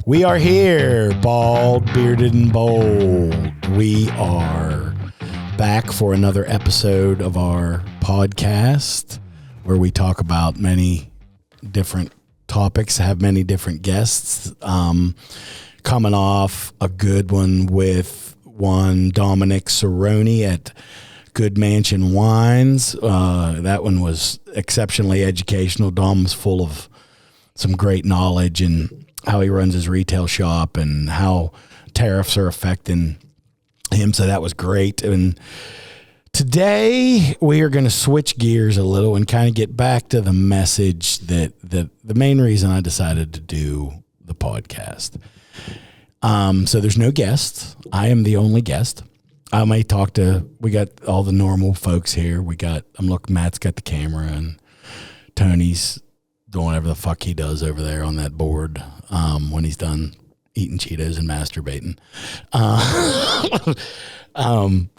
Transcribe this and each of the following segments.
We are here, bald, bearded, and bold. We are back for another episode of our podcast where we talk about many different topics, have many different guests. Coming off a good one with one Dominic Cerrone at Good Mansion Wines. That one was exceptionally educational. Dom was full of some great knowledge and how he runs his retail shop and how tariffs are affecting him. So that was great. And today we are going to switch gears a little and kind of get back to the message that the main reason I decided to do the podcast. So there's no guests. I am the only guest. I may talk to, we got all the normal folks here. Matt's got the camera and Tony's doing whatever the fuck he does over there on that board when he's done eating Cheetos and masturbating.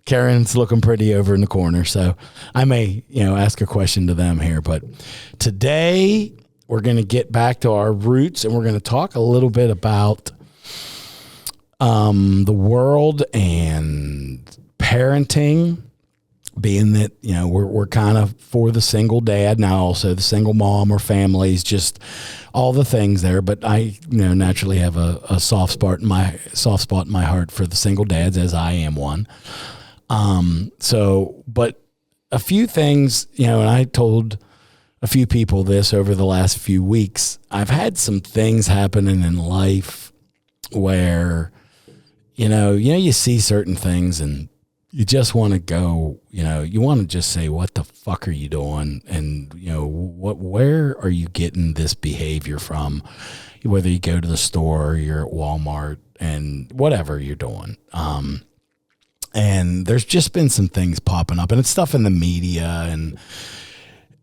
Karen's looking pretty over in the corner, so I may, ask a question to them here. But today we're going to get back to our roots and we're going to talk a little bit about the world and parenting, being that, we're kind of for the single dad now, also the single mom or families, just all the things there. But I, naturally have a soft spot in my heart for the single dads, as I am one. But a few things, and I told a few people this over the last few weeks. I've had some things happening in life where, you see certain things and you just want to go, you want to just say, what the fuck are you doing? And, where are you getting this behavior from? Whether you go to the store or you're at Walmart and whatever you're doing. And there's just been some things popping up and it's stuff in the media and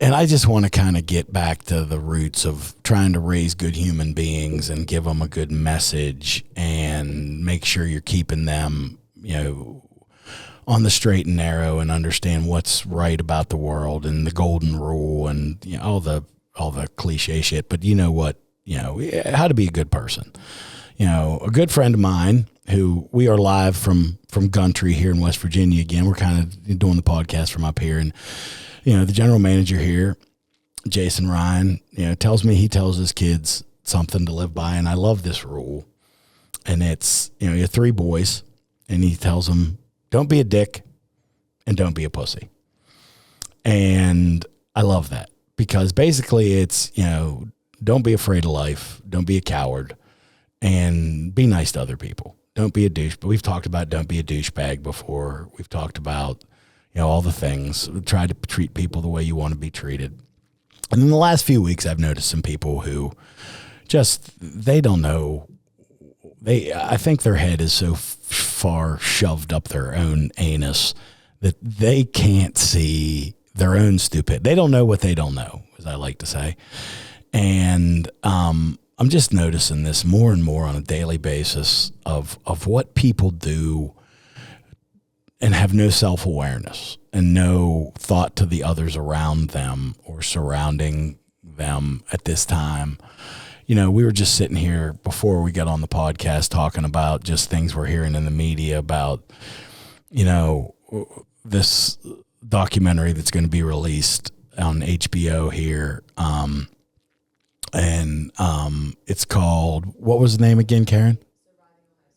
I just want to kind of get back to the roots of trying to raise good human beings and give them a good message and make sure you're keeping them, on the straight and narrow and understand what's right about the world and the golden rule and all the cliche shit. But how to be a good person. A good friend of mine who we are live from Gumtree here in West Virginia again. We're kind of doing the podcast from up here, and the general manager here, Jason Ryan, tells me he tells his kids something to live by, and I love this rule. And it's you have 3 boys, and he tells them, don't be a dick and don't be a pussy. And I love that because basically it's, don't be afraid of life. Don't be a coward and be nice to other people. Don't be a douche. But we've talked about don't be a douchebag before. We've talked about, all the things. Try to treat people the way you want to be treated. And in the last few weeks, I've noticed some people who they don't know. I think their head is so far shoved up their own anus that they can't see their own stupid. They don't know what they don't know, as I like to say. And I'm just noticing this more and more on a daily basis of what people do and have no self-awareness and no thought to the others around them or surrounding them at this time. We were just sitting here before we got on the podcast talking about just things we're hearing in the media about, this documentary that's going to be released on HBO here. It's called, what was the name again, Karen?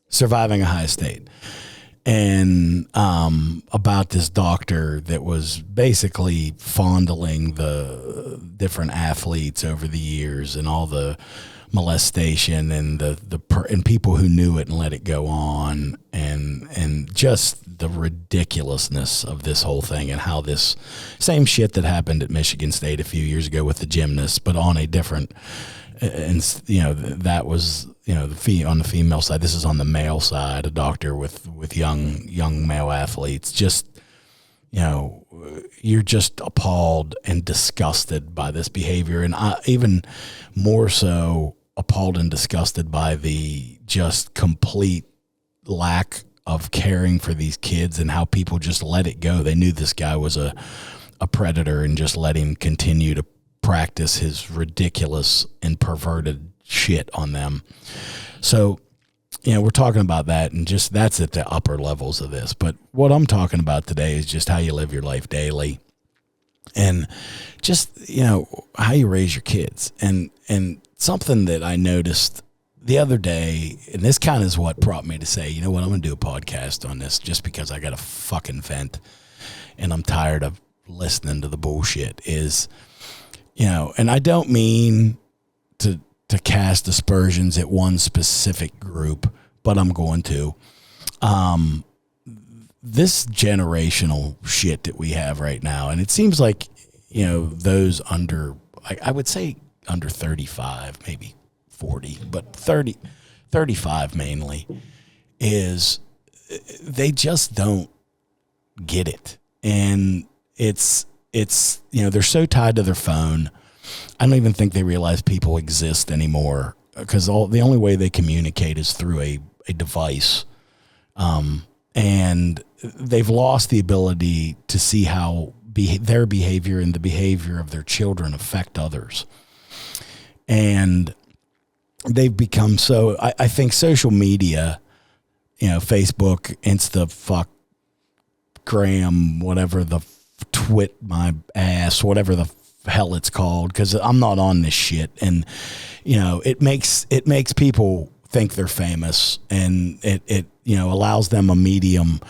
Surviving a High State. And about this doctor that was basically fondling the different athletes over the years and all the molestation and and people who knew it and let it go on and just the ridiculousness of this whole thing and how this same shit that happened at Michigan State a few years ago with the gymnasts, but on a different, and that was on the female side. This is on the male side, a doctor with young male athletes. Just you're just appalled and disgusted by this behavior, and even more so appalled and disgusted by the just complete lack of caring for these kids and how people just let it go. They knew this guy was a predator and just let him continue to practice his ridiculous and perverted shit on them. So, we're talking about that, and just that's at the upper levels of this. But what I'm talking about today is just how you live your life daily, and just, how you raise your kids. And something that I noticed the other day, and this kind of is what brought me to say, you know what, I'm going to do a podcast on this just because I got a fucking vent and I'm tired of listening to the bullshit, is, and I don't mean to cast aspersions at one specific group, but I'm going to. This generational shit that we have right now, and it seems like, those under, I would say under 35, maybe 40, but 35 mainly, is they just don't get it. And it's they're so tied to their phone. I don't even think they realize people exist anymore, because the only way they communicate is through a device. And they've lost the ability to see how their behavior and the behavior of their children affect others. And they've become so, I think social media, Facebook, Instagram, whatever the twit my ass, whatever the hell it's called, because I'm not on this shit. And, it makes people think they're famous, and it allows them a medium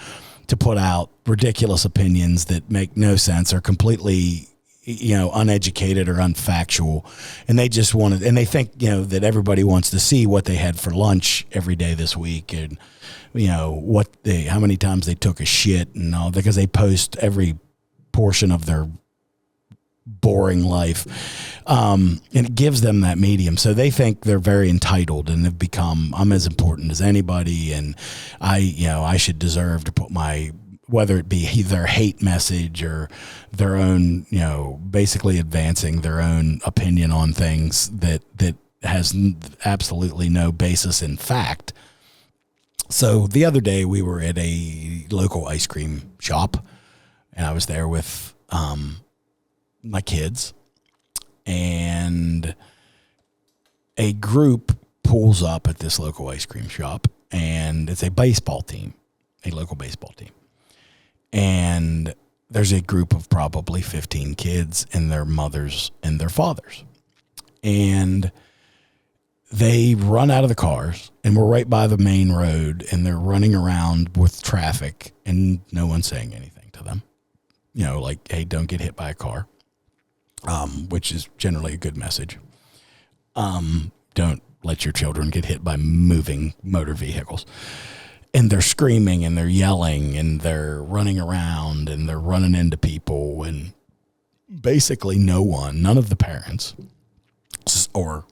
to put out ridiculous opinions that make no sense, or completely, uneducated or unfactual. And they just want to, and they think, that everybody wants to see what they had for lunch every day this week, and, how many times they took a shit and all, because they post every portion of their boring life. And it gives them that medium. So they think they're very entitled, and have become, I'm as important as anybody. And I should deserve to put whether it be their hate message or their own, basically advancing their own opinion on things that has absolutely no basis in fact. So the other day we were at a local ice cream shop, and I was there with my kids, and a group pulls up at this local ice cream shop, and it's a local baseball team. And there's a group of probably 15 kids and their mothers and their fathers. And they run out of the cars, and we're right by the main road, and they're running around with traffic, and no one's saying anything to them. Like, hey, don't get hit by a car, which is generally a good message. Don't let your children get hit by moving motor vehicles. And they're screaming, and they're yelling, and they're running around, and they're running into people, and basically none of the parents, or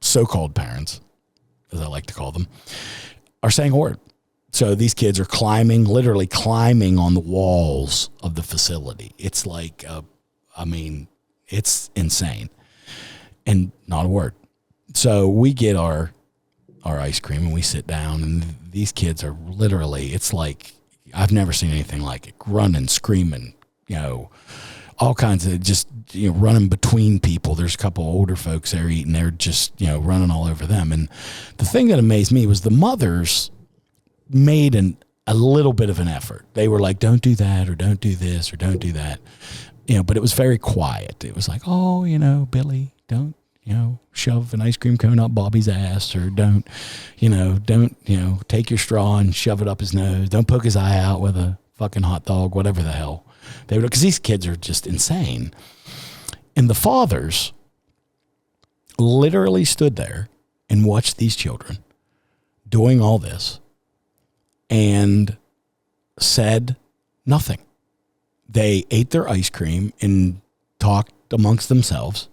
so-called parents, as I like to call them, are saying a word. So these kids are literally climbing on the walls of the facility. It's like, it's insane, and not a word. So we get our ice cream, and we sit down, and these kids are literally, it's like, I've never seen anything like it. Running, screaming, all kinds of just, running between people. There's a couple older folks there eating. They're just, running all over them. And the thing that amazed me was the mothers made a little bit of an effort. They were like, don't do that, or don't do this, or don't do that. But it was very quiet. It was like, oh, Billy, don't, shove an ice cream cone up Bobby's ass, or don't take your straw and shove it up his nose. Don't poke his eye out with a fucking hot dog, whatever the hell they would, because these kids are just insane. And the fathers literally stood there and watched these children doing all this and said nothing. They ate their ice cream and talked amongst themselves,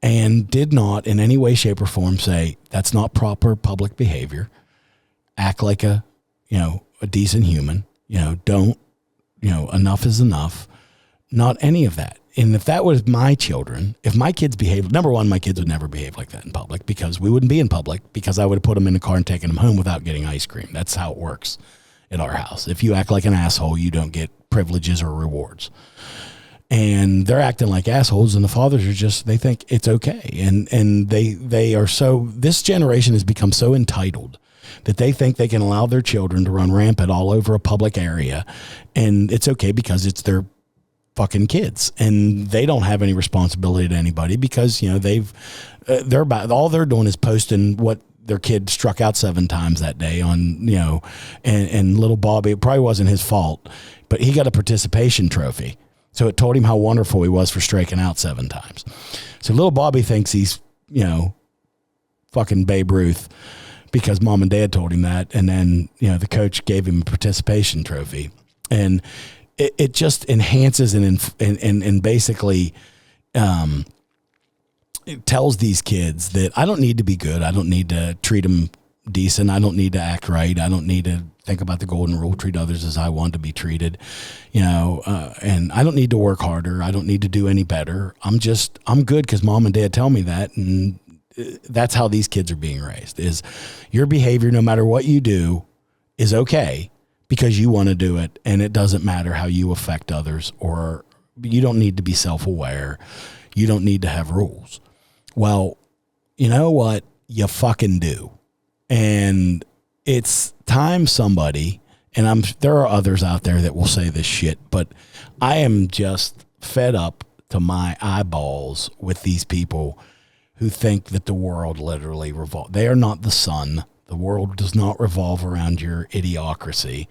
and did not in any way, shape, or form say, that's not proper public behavior. Act like a decent human. Don't, enough is enough. Not any of that. And if that was my children, if my kids behaved, number one, my kids would never behave like that in public, because we wouldn't be in public, because I would have put them in the car and taken them home without getting ice cream. That's how it works at our house. If you act like an asshole, you don't get privileges or rewards. and they're acting like assholes, and the fathers are just, they think it's okay. And they are so, this generation has become so entitled that they think they can allow their children to run rampant all over a public area, and it's okay because it's their fucking kids, and they don't have any responsibility to anybody because, you know, they're about, all they're doing is posting what their kid struck out 7 times that day on, you know, and little Bobby, it probably wasn't his fault, but he got a participation trophy. So it told him how wonderful he was for striking out 7 times. So little Bobby thinks he's, you know, fucking Babe Ruth because mom and dad told him that. And then, you know, the coach gave him a participation trophy, and it just enhances and basically, it tells these kids that I don't need to be good. I don't need to treat them decent. I don't need to act right. I don't need to think about the golden rule, treat others as I want to be treated, you know, and I don't need to work harder. I don't need to do any better. I'm good because mom and dad tell me that. And that's how these kids are being raised, is your behavior, no matter what you do, is okay because you want to do it. And it doesn't matter how you affect others, or you don't need to be self-aware. You don't need to have rules. Well, you know what? You fucking do. And it's time somebody, and there are others out there that will say this shit, but I am just fed up to my eyeballs with these people who think that the world literally revolves. They are not the sun. The world does not revolve around your idiocracy.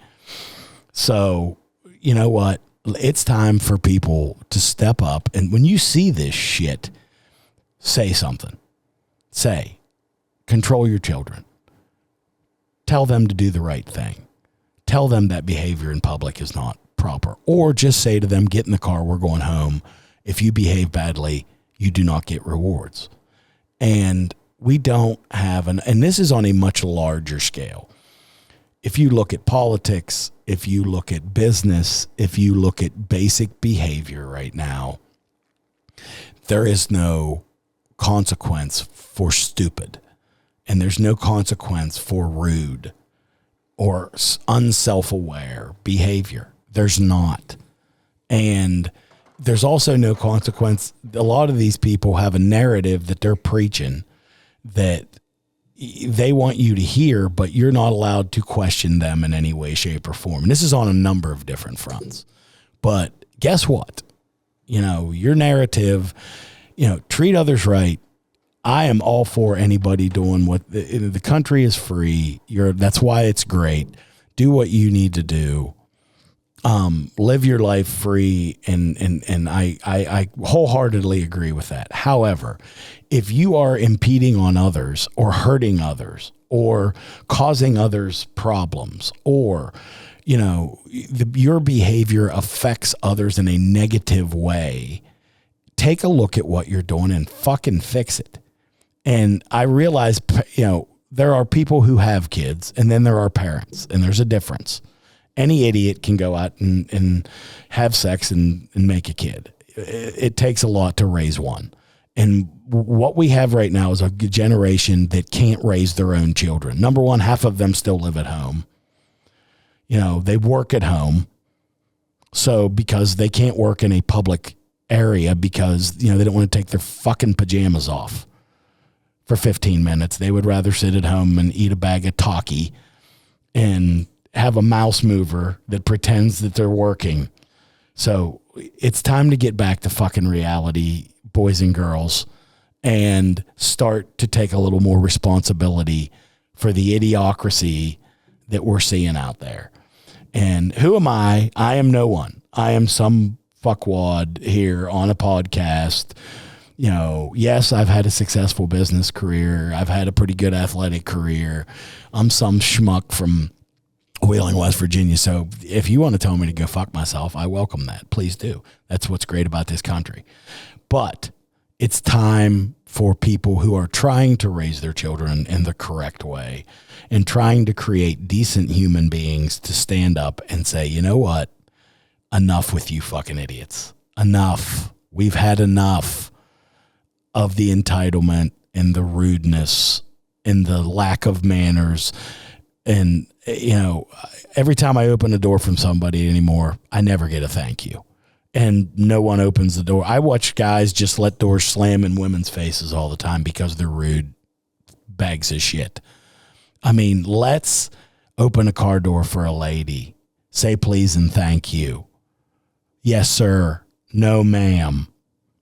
So, you know what? It's time for people to step up. And when you see this shit, say something. Control your children. Tell them to do the right thing. Tell them that behavior in public is not proper. Or just say to them, get in the car, we're going home. If you behave badly, you do not get rewards. And we don't have and this is on a much larger scale. If you look at politics, if you look at business, if you look at basic behavior right now, there is no consequence for stupid. And there's no consequence for rude or unself-aware behavior. There's not. And there's also no consequence. A lot of these people have a narrative that they're preaching that they want you to hear, but you're not allowed to question them in any way, shape, or form. And this is on a number of different fronts. But guess what? You know, your narrative, you know, treat others right. I am all for anybody doing what the country is free. That's why it's great. Do what you need to do. Live your life free. And I wholeheartedly agree with that. However, if you are impeding on others or hurting others or causing others problems, or, you know, your behavior affects others in a negative way, take a look at what you're doing and fucking fix it. And I realize, you know, there are people who have kids, and then there are parents, and there's a difference. Any idiot can go out and have sex and make a kid. It takes a lot to raise one. And what we have right now is a generation that can't raise their own children. Number one, half of them still live at home. You know, they work at home. So because they can't work in a public area because, you know, they don't want to take their fucking pajamas off for 15 minutes. They would rather sit at home and eat a bag of Taki and have a mouse mover that pretends that they're working. So it's time to get back to fucking reality, boys and girls, and start to take a little more responsibility for the idiocracy that we're seeing out there. And who am I? I am no one. I am some fuckwad here on a podcast. You know, yes, I've had a successful business career. I've had a pretty good athletic career. I'm some schmuck from Wheeling, West Virginia. So if you want to tell me to go fuck myself, I welcome that. Please do. That's what's great about this country. But it's time for people who are trying to raise their children in the correct way and trying to create decent human beings to stand up and say, you know what? Enough with you fucking idiots. Enough. We've had enough of the entitlement and the rudeness and the lack of manners. And, you know, every time I open a door from somebody anymore, I never get a thank you. and no one opens the door. I watch guys just let doors slam in women's faces all the time because they're rude bags of shit. I mean, let's open a car door for a lady. Say please and thank you. Yes, sir. No, ma'am.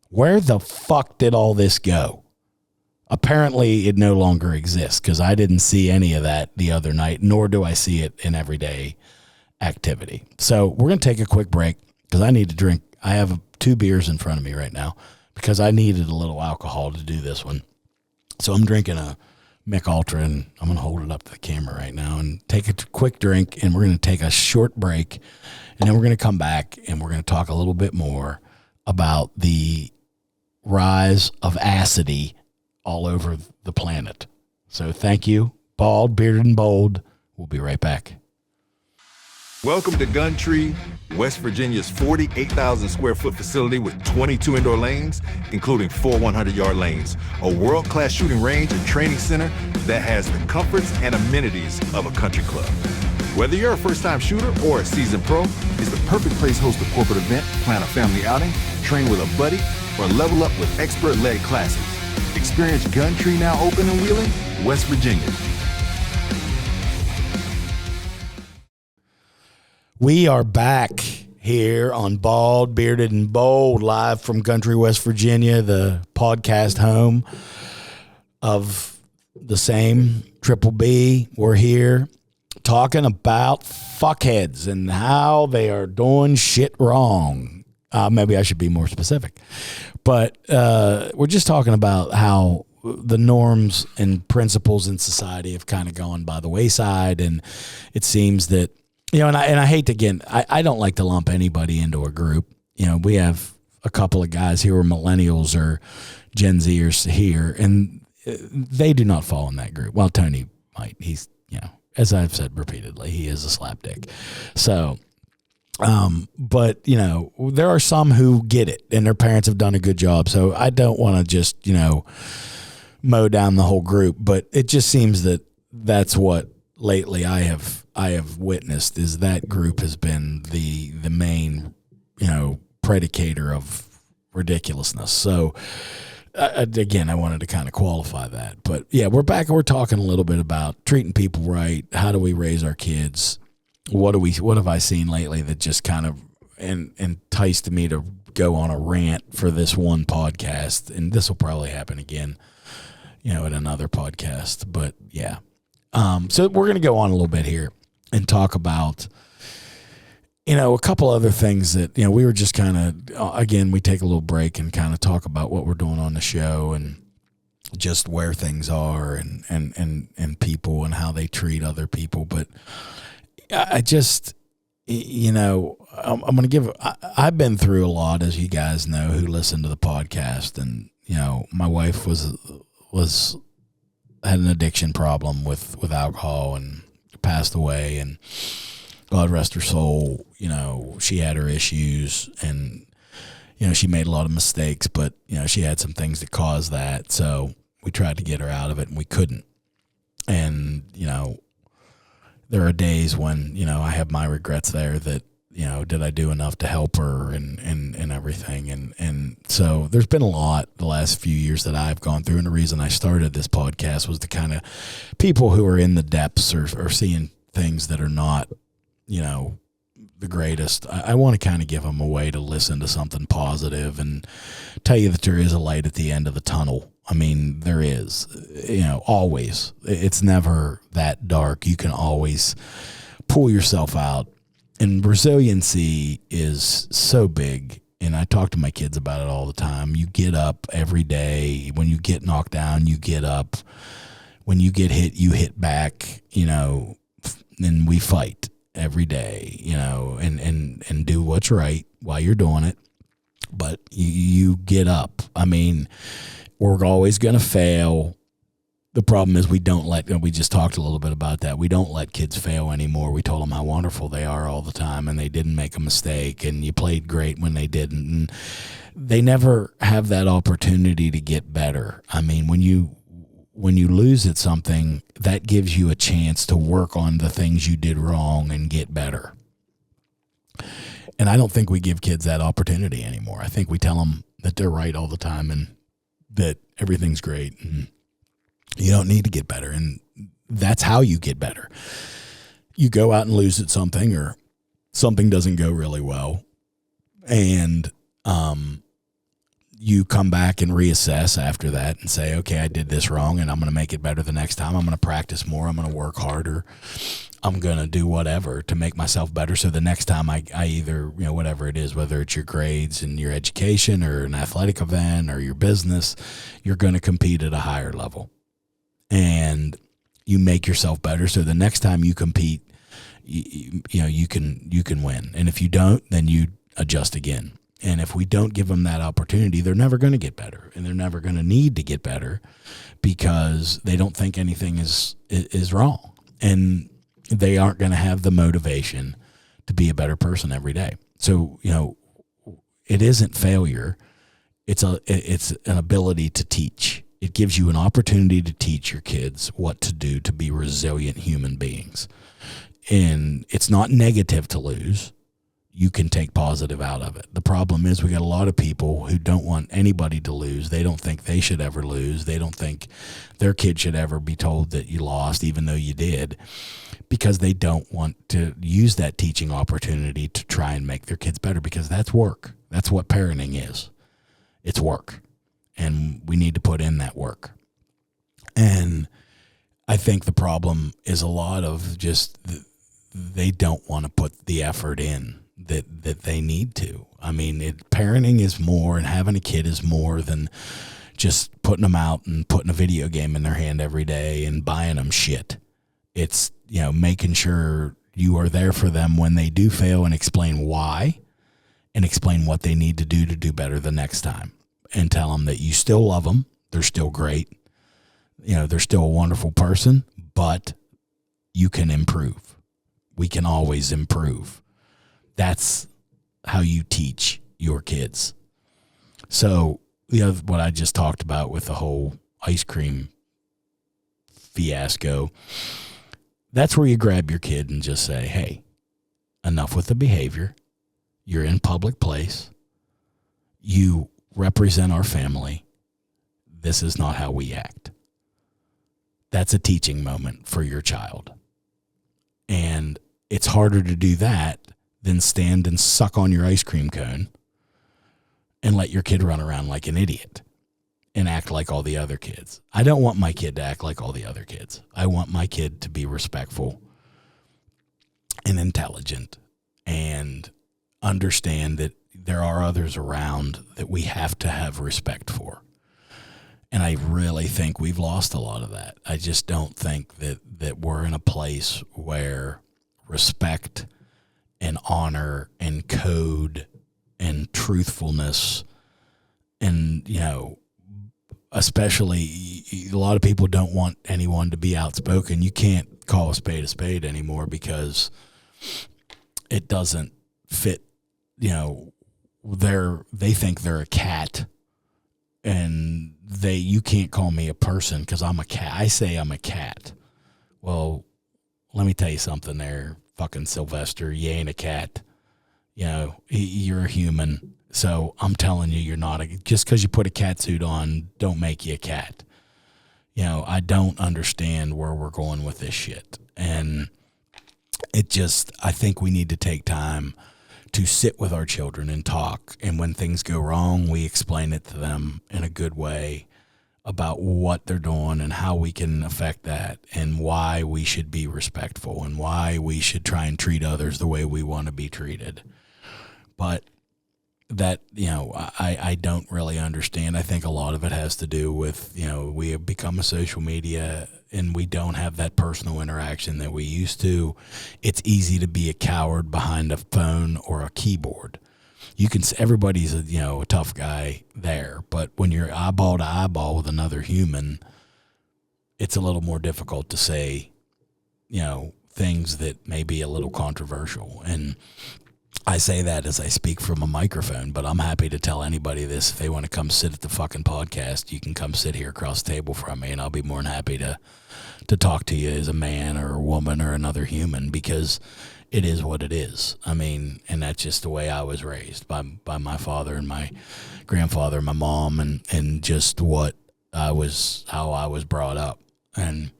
Where the fuck did all this go? Apparently, it no longer exists because I didn't see any of that the other night, nor do I see it in everyday activity. So we're going to take a quick break because I need to drink. I have 2 beers in front of me right now because I needed a little alcohol to do this one. So I'm drinking a Mick Ultra, and I'm going to hold it up to the camera right now and take a quick drink, and we're going to take a short break, and then we're going to come back, and we're going to talk a little bit more about the rise of acidity all over the planet. So thank you, Bald, Bearded, and Bold. We'll be right back. Welcome to Guntree, West Virginia's 48,000 square foot facility with 22 indoor lanes, including 4 100-yard lanes, a world-class shooting range and training center that has the comforts and amenities of a country club. Whether you're a first-time shooter or a seasoned pro, it's the perfect place to host a corporate event, plan a family outing, train with a buddy, or level up with expert-led classes. Experience Guntree now open in Wheeling, West Virginia. We are back here on Bald, Bearded, and Bold, live from Country, West Virginia, the podcast home of the same Triple B. We're here talking about fuckheads and how they are doing shit wrong. Maybe I should be more specific. But we're just talking about how the norms and principles in society have kind of gone by the wayside, and it seems that, you know, and I hate to, again, I don't like to lump anybody into a group. You know, we have a couple of guys here who are millennials or Gen Zers here, and they do not fall in that group. Well, Tony might. He's, you know, as I've said repeatedly, he is a slapdick. So, but, you know, there are some who get it, and their parents have done a good job. So I don't want to just, you know, mow down the whole group, but it just seems that that's what lately I have witnessed, is that group has been the main, you know, predicator of ridiculousness. So again, I wanted to kind of qualify that, but yeah, we're back and we're talking a little bit about treating people right. How do we raise our kids? What have I seen lately that just kind of enticed me to go on a rant for this one podcast? And this will probably happen again, you know, at another podcast, but yeah. So we're going to go on a little bit here and talk about, you know, a couple other things that, you know, we were just kind of, again, we take a little break and kind of talk about what we're doing on the show and just where things are and people and how they treat other people. But I just, you know, I'm going to give, I've been through a lot, as you guys know, who listen to the podcast. And, you know, my wife had an addiction problem with alcohol and passed away, and God rest her soul. You know, she had her issues, and, you know, she made a lot of mistakes, but, you know, she had some things that caused that. So we tried to get her out of it, and we couldn't. And, you know, there are days when, you know, I have my regrets there that, you know, did I do enough to help her and everything? And so there's been a lot the last few years that I've gone through. And the reason I started this podcast was to kind of people who are in the depths or seeing things that are not, you know, the greatest. I want to kind of give them a way to listen to something positive and tell you that there is a light at the end of the tunnel. I mean, there is, you know, always. It's never that dark. You can always pull yourself out. And resiliency is so big, and I talk to my kids about it all the time. You get up every day. When you get knocked down, you get up. When you get hit, you hit back, you know, and we fight every day, you know, and do what's right while you're doing it. But you get up. I mean, we're always going to fail. The problem is we just talked a little bit about that. We don't let kids fail anymore. We told them how wonderful they are all the time, and they didn't make a mistake, and you played great when they didn't. And they never have that opportunity to get better. I mean, when you lose at something, that gives you a chance to work on the things you did wrong and get better. And I don't think we give kids that opportunity anymore. I think we tell them that they're right all the time and that everything's great and you don't need to get better. And that's how you get better. You go out and lose at something, or something doesn't go really well, and you come back and reassess after that and say, okay, I did this wrong and I'm going to make it better the next time. I'm going to practice more. I'm going to work harder. I'm going to do whatever to make myself better. So the next time I either, whatever it is, whether it's your grades and your education or an athletic event or your business, you're going to compete at a higher level and you make yourself better. So the next time you compete, you can win. And if you don't, then you adjust again. And if we don't give them that opportunity, they're never going to get better, and they're never going to need to get better because they don't think anything is wrong, and they aren't going to have the motivation to be a better person every day. So, it isn't failure. It's an ability to teach. It gives you an opportunity to teach your kids what to do to be resilient human beings. And it's not negative to lose. You can take positive out of it. The problem is we got a lot of people who don't want anybody to lose. They don't think they should ever lose. They don't think their kid should ever be told that you lost, even though you did, because they don't want to use that teaching opportunity to try and make their kids better, because that's work. That's what parenting is. It's work. And we need to put in that work. And I think the problem is a lot of just they don't want to put the effort in that they need to. I mean, parenting is more, and having a kid is more than just putting them out and putting a video game in their hand every day and buying them shit. It's, making sure you are there for them when they do fail and explain why and explain what they need to do better the next time, and tell them that you still love them. They're still great. They're still a wonderful person, but you can improve. We can always improve. That's how you teach your kids. So, what I just talked about with the whole ice cream fiasco, that's where you grab your kid and just say, hey, enough with the behavior. You're in public place. You represent our family. This is not how we act. That's a teaching moment for your child. And it's harder to do that than stand and suck on your ice cream cone and let your kid run around like an idiot and act like all the other kids. I don't want my kid to act like all the other kids. I want my kid to be respectful and intelligent and understand that there are others around that we have to have respect for. And I really think we've lost a lot of that. I just don't think that we're in a place where respect and honor and code and truthfulness and, especially a lot of people don't want anyone to be outspoken. You can't call a spade anymore because it doesn't fit, they think they're a cat, and you can't call me a person because I'm a cat. I say I'm a cat. Well, let me tell you something there, fucking Sylvester, you ain't a cat. You're a human. So I'm telling you, you're not just because you put a cat suit on, don't make you a cat. I don't understand where we're going with this shit. And I think we need to take time to sit with our children and talk. And when things go wrong, we explain it to them in a good way about what they're doing and how we can affect that and why we should be respectful and why we should try and treat others the way we want to be treated. But that, I don't really understand. I think a lot of it has to do with, we have become a social media and we don't have that personal interaction that we used to. It's easy to be a coward behind a phone or a keyboard. Everybody's a tough guy there, but when you're eyeball to eyeball with another human, it's a little more difficult to say, things that may be a little controversial. And I say that as I speak from a microphone, but I'm happy to tell anybody this. If they want to come sit at the fucking podcast, you can come sit here across the table from me, and I'll be more than happy to to talk to you as a man or a woman or another human, because it is what it is. I mean, and that's just the way I was raised by my father and my grandfather and my mom, and just how I was brought up. And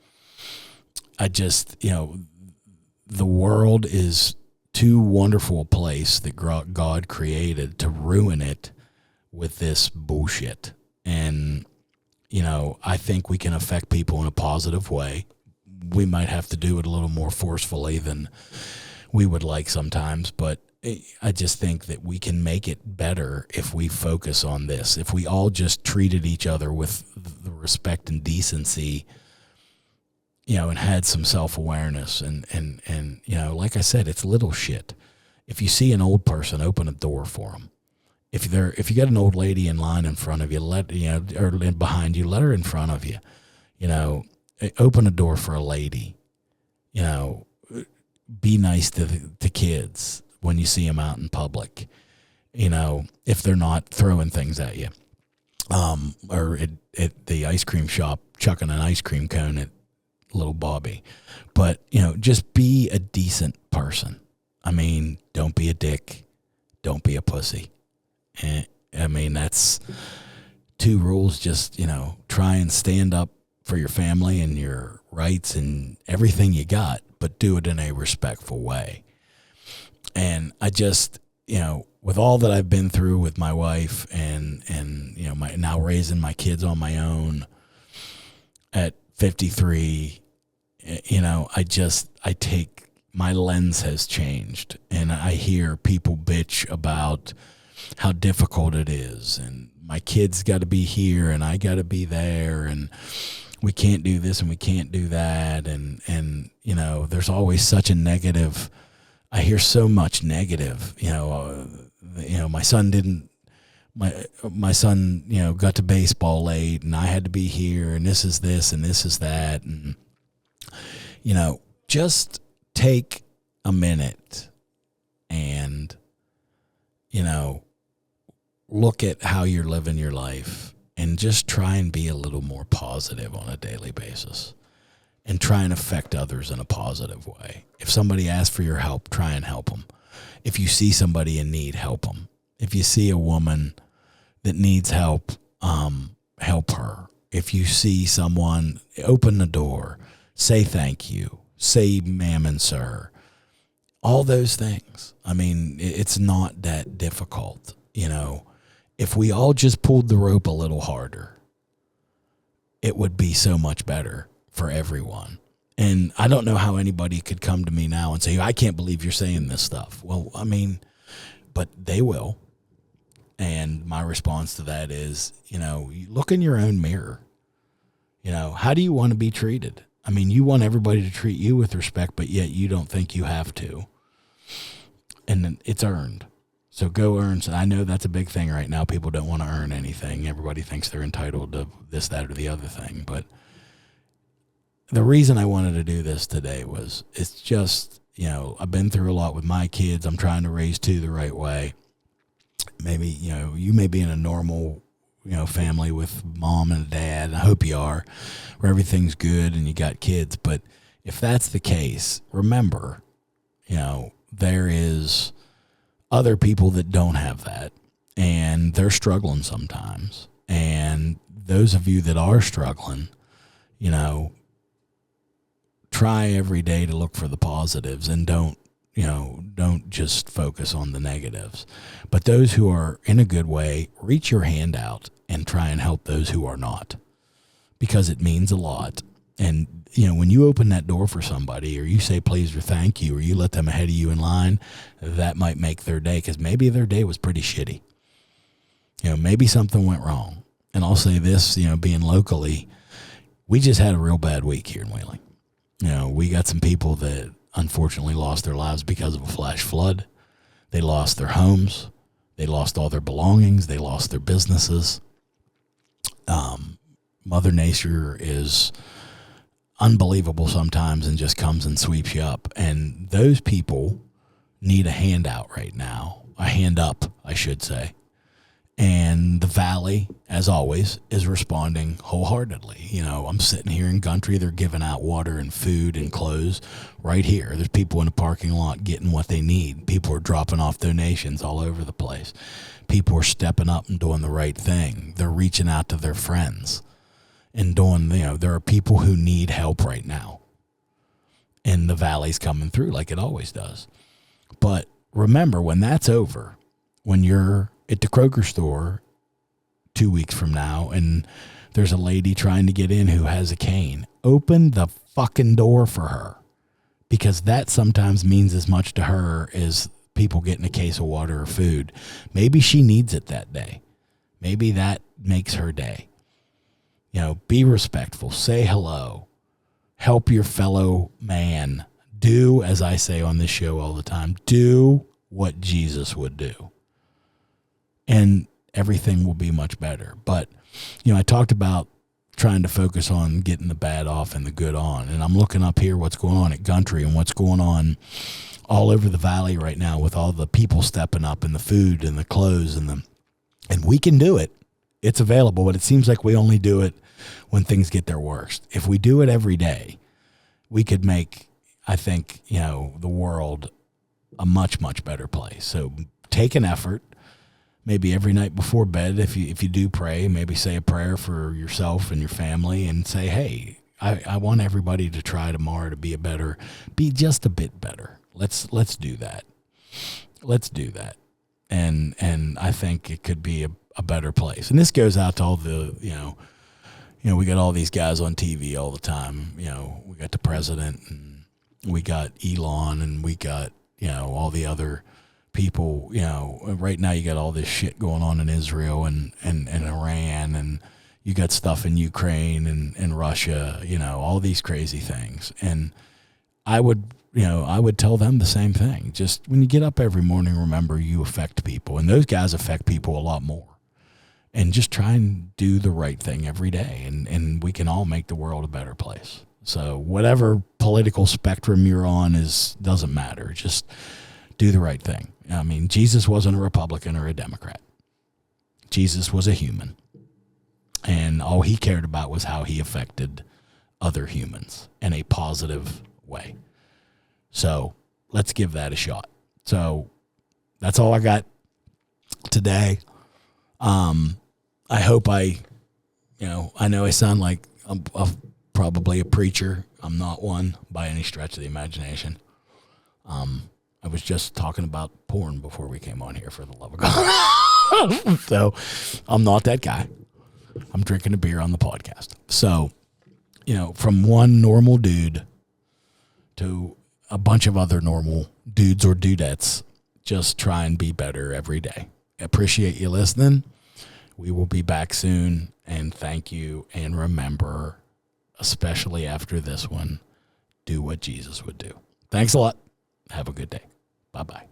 I just, the world is too wonderful a place that God created to ruin it with this bullshit. And, I think we can affect people in a positive way. We might have to do it a little more forcefully than we would like sometimes, but I just think that we can make it better if we focus on this. If we all just treated each other with the respect and decency, and had some self-awareness and like I said, it's little shit. If you see an old person, open a door for them. If you got an old lady in line in front of you, or behind you, let her in front of you. Open a door for a lady. Be nice to kids when you see them out in public. If they're not throwing things at you, or at the ice cream shop chucking an ice cream cone at little Bobby. But just be a decent person. I mean, don't be a dick. Don't be a pussy. And I mean, that's 2 rules. Just, try and stand up for your family and your rights and everything you got, but do it in a respectful way. And I just, with all that I've been through with my wife and now raising my kids on my own at 53, my lens has changed, and I hear people bitch about how difficult it is, and my kids got to be here and I got to be there, and we can't do this and we can't do that, and there's always such a negative. I hear so much negative. My son got to baseball late, and I had to be here, and this is this and this is that, and just take a minute and look at how you're living your life, and just try and be a little more positive on a daily basis, and try and affect others in a positive way. If somebody asks for your help, try and help them. If you see somebody in need, help them. If you see a woman that needs help, help her. If you see someone, open the door, say thank you, say ma'am and sir, all those things. I mean, it's not that difficult. If we all just pulled the rope a little harder, it would be so much better for everyone. And I don't know how anybody could come to me now and say, I can't believe you're saying this stuff. Well, I mean, but they will. And my response to that is, you look in your own mirror. How do you want to be treated? I mean, you want everybody to treat you with respect, but yet you don't think you have to. And it's earned. So go earn. I know that's a big thing right now. People don't want to earn anything. Everybody thinks they're entitled to this, that, or the other thing. But the reason I wanted to do this today was, it's just, I've been through a lot with my kids. I'm trying to raise 2 the right way. Maybe, you may be in a normal, family with mom and a dad. I hope you are, where everything's good and you got kids. But if that's the case, remember, there is other people that don't have that, and they're struggling sometimes. And those of you that are struggling, try every day to look for the positives, and don't just focus on the negatives. But those who are in a good way, reach your hand out and try and help those who are not, because it means a lot. And, when you open that door for somebody, or you say please or thank you, or you let them ahead of you in line, that might make their day, because maybe their day was pretty shitty. Maybe something went wrong. And I'll say this, being locally, we just had a real bad week here in Wheeling. We got some people that unfortunately lost their lives because of a flash flood. They lost their homes. They lost all their belongings. They lost their businesses. Mother Nature is unbelievable sometimes and just comes and sweeps you up. And those people need a handout right now, a hand up, I should say. And the Valley, as always, is responding wholeheartedly. You know, I'm sitting here in Gundry. They're giving out water and food and clothes right here. There's people in the parking lot getting what they need. People are dropping off donations all over the place. People are stepping up and doing the right thing. They're reaching out to their friends and doing, you know, there are people who need help right now. And the Valley's coming through like it always does. But remember, when that's over, when you're at the Kroger store 2 weeks from now and there's a lady trying to get in who has a cane, open the fucking door for her, because that sometimes means as much to her as people getting a case of water or food. Maybe she needs it that day. Maybe that makes her day. You know, be respectful, say hello, help your fellow man. Do, as I say on this show all the time, do what Jesus would do. And everything will be much better. But, you know, I talked about trying to focus on getting the bad off and the good on. And I'm looking up here what's going on at Gundry and what's going on all over the Valley right now with all the people stepping up and the food and the clothes and we can do it. It's available, but it seems like we only do it when things get their worst. If we do it every day, we could make, I think, you know, the world a much, much better place. So take an effort. Maybe every night before bed, if you do pray, maybe say a prayer for yourself and your family and say, hey, I want everybody to try tomorrow to be just a bit better. Let's do that. Let's do that. And I think it could be a better place. And this goes out to all the, you know, we got all these guys on TV all the time. You know, we got the president and we got Elon and we got, you know, all the other people. You know, right now you got all this shit going on in Israel and Iran, and you got stuff in Ukraine and Russia, you know, all these crazy things. And I would tell them the same thing. Just when you get up every morning, remember you affect people, and those guys affect people a lot more. And just try and do the right thing every day, and we can all make the world a better place. So whatever political spectrum you're on doesn't matter. Just do the right thing. I mean, Jesus wasn't a Republican or a Democrat. Jesus was a human. And all he cared about was how he affected other humans in a positive way. So let's give that a shot. So that's all I got today. I hope I know I sound like I'm probably a preacher. I'm not one by any stretch of the imagination. I was just talking about porn before we came on here, for the love of God. So I'm not that guy. I'm drinking a beer on the podcast. So, you know, from one normal dude to a bunch of other normal dudes or dudettes, just try and be better every day. Appreciate you listening. We will be back soon, and thank you. And remember, especially after this one, do what Jesus would do. Thanks a lot. Have a good day. Bye-bye.